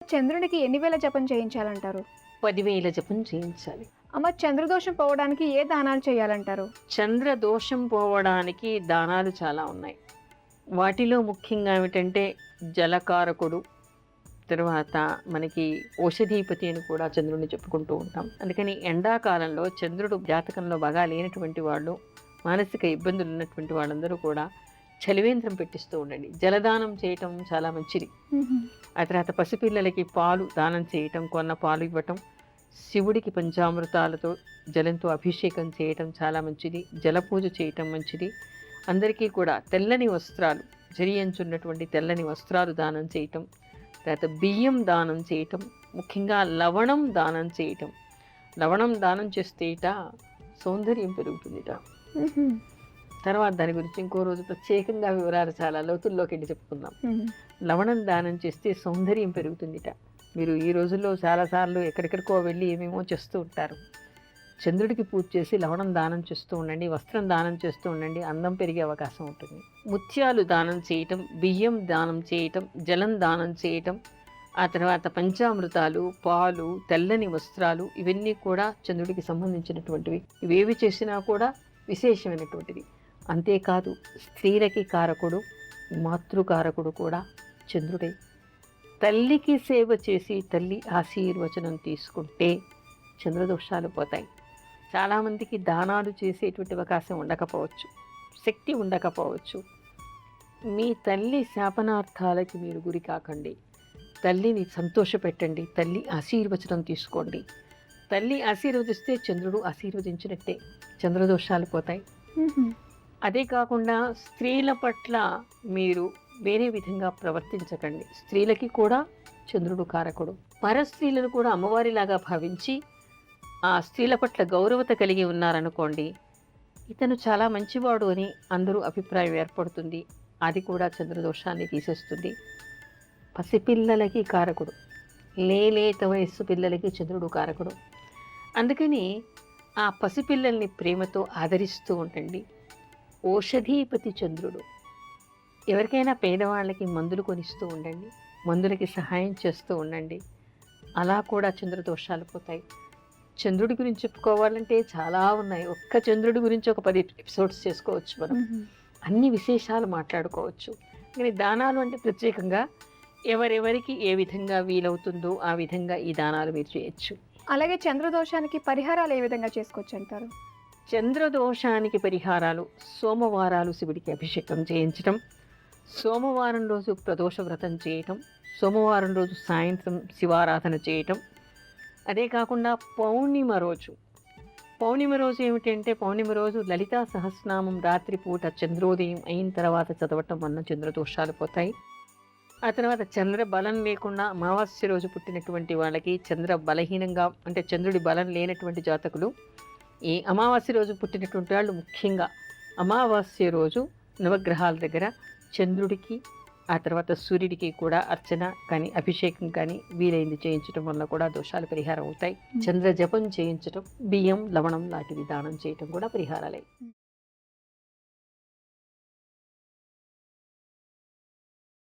చంద్రునికి ఎన్ని వేల జపం చేయించాలంటారు? 10,000 జపం చేయించాలి. అమ్మ, చంద్రదోషం పోవడానికి ఏ దానాలు చేయాలంటారు? చంద్ర దోషం పోవడానికి దానాలు చాలా ఉన్నాయి. వాటిలో ముఖ్యంగా ఏమిటంటే జలకారకుడు, తర్వాత మనకి ఔషధీపతి అని కూడా చంద్రుడిని చెప్పుకుంటూ ఉంటాం. అందుకని ఎండాకాలంలో చంద్రుడు జాతకంలో బాగా లేనటువంటి వాళ్ళు, మానసిక ఇబ్బందులు ఉన్నటువంటి వాళ్ళందరూ కూడా చలివేంద్రం పెట్టిస్తూ ఉండండి. జలదానం చేయటం చాలా మంచిది. ఆ తర్వాత పసిపిల్లలకి పాలు దానం చేయటం, కొన్న పాలు ఇవ్వటం, శివుడికి పంచామృతాలతో జలంతో అభిషేకం చేయటం చాలా మంచిది. జలపూజ చేయటం మంచిది. అందరికీ కూడా తెల్లని వస్త్రాలు, జరియంచున్నటువంటి తెల్లని వస్త్రాలు దానం చేయటం, తర్వాత బియ్యం దానం చేయటం, ముఖ్యంగా లవణం దానం చేయటం. లవణం దానం చేస్తేట సౌందర్యం పెరుగుతుందిట. తర్వాత దాని గురించి ఇంకో రోజు ప్రత్యేకంగా వివరాలు చాలా లోతుల్లోకి వెళ్ళి చెప్పుకుందాం. లవణం దానం చేస్తే సౌందర్యం పెరుగుతుందిట. మీరు ఈ రోజుల్లో చాలాసార్లు ఎక్కడెక్కడికో వెళ్ళి ఏమేమో చేస్తూ ఉంటారు. చంద్రుడికి పూజ చేసి లవణం దానం చేస్తూ ఉండండి, వస్త్రం దానం చేస్తూ ఉండండి, అందం పెరిగే అవకాశం ఉంటుంది. ముత్యాలు దానం చేయటం, బియ్యం దానం చేయటం, జలం దానం చేయటం, ఆ తర్వాత పంచామృతాలు, పాలు, తెల్లని వస్త్రాలు, ఇవన్నీ కూడా చంద్రుడికి సంబంధించినటువంటివి. ఇవేవి చేసినా కూడా విశేషమైనటువంటిది. అంతేకాదు, స్త్రీలకి కారకుడు, మాతృకారకుడు కూడా చంద్రుడే. తల్లికి సేవ చేసి తల్లి ఆశీర్వచనం తీసుకుంటే చంద్రదోషాలు పోతాయి. చాలామందికి దానాలు చేసేటువంటి అవకాశం ఉండకపోవచ్చు, శక్తి ఉండకపోవచ్చు. మీ తల్లి శాపనార్థాలకి మీరు గురి కాకండి. తల్లిని సంతోషపెట్టండి, తల్లి ఆశీర్వచనం తీసుకోండి. తల్లి ఆశీర్వదిస్తే చంద్రుడు ఆశీర్వదించినట్టే, చంద్రదోషాలు పోతాయి. అదే కాకుండా స్త్రీల పట్ల మీరు వేరే విధంగా ప్రవర్తించకండి. స్త్రీలకి కూడా చంద్రుడు కారకుడు. పరస్త్రీలను కూడా అమ్మవారిలాగా భావించి ఆ స్త్రీల పట్ల గౌరవత కలిగి ఉన్నారనుకోండి, ఇతను చాలా మంచివాడు అని అందరూ అభిప్రాయం ఏర్పడుతుంది. అది కూడా చంద్రదోషాన్ని తీసేస్తుంది. పసిపిల్లలకి కారకుడు, లేత వయస్సు పిల్లలకి చంద్రుడు కారకుడు. అందుకని ఆ పసిపిల్లల్ని ప్రేమతో ఆదరిస్తూ ఉండండి. ఔషధీపతి చంద్రుడు. ఎవరికైనా పేదవాళ్ళకి మందులు కొనిస్తూ ఉండండి, మందులకి సహాయం చేస్తూ ఉండండి. అలా కూడా చంద్రదోషాలు పోతాయి. చంద్రుడి గురించి చెప్పుకోవాలంటే చాలా ఉన్నాయి. ఒక్క చంద్రుడి గురించి ఒక 10 ఎపిసోడ్స్ చేసుకోవచ్చు మనం. అన్ని విశేషాలు మాట్లాడుకోవచ్చు. కానీ దానాలు అంటే ప్రత్యేకంగా ఎవరెవరికి ఏ విధంగా వీలవుతుందో ఆ విధంగా ఈ దానాలు మీరు చేయొచ్చు. అలాగే చంద్రదోషానికి పరిహారాలు ఏ విధంగా చేసుకోవచ్చు అంటారు? చంద్రదోషానికి పరిహారాలు: సోమవారాలు శివుడికి అభిషేకం చేయించటం, సోమవారం రోజు ప్రదోష వ్రతం చేయటం, సోమవారం రోజు సాయంత్రం శివారాధన చేయటం. అదే కాకుండా పౌర్ణిమ రోజు ఏమిటంటే, పౌర్ణిమ రోజు లలితా సహస్రనామం రాత్రిపూట చంద్రోదయం అయిన తర్వాత చదవటం వల్ల చంద్రదోషాలు పోతాయి. ఆ తర్వాత చంద్ర బలం లేకుండా అమావాస్య రోజు పుట్టినటువంటి వాళ్ళకి, చంద్ర బలహీనంగా అంటే చంద్రుడి బలం లేనటువంటి జాతకులు, ఈ అమావాస్య రోజు పుట్టినటువంటి వాళ్ళు ముఖ్యంగా అమావాస్య రోజు నవగ్రహాల దగ్గర చంద్రుడికి, ఆ తర్వాత సూర్యుడికి కూడా అర్చన కానీ అభిషేకం కానీ వీలైంది చేయించడం వల్ల కూడా దోషాలు పరిహారం అవుతాయి. చంద్ర జపం చేయించడం, బియ్యం, లవణం లాంటివి దానం చేయటం కూడా పరిహారాలే.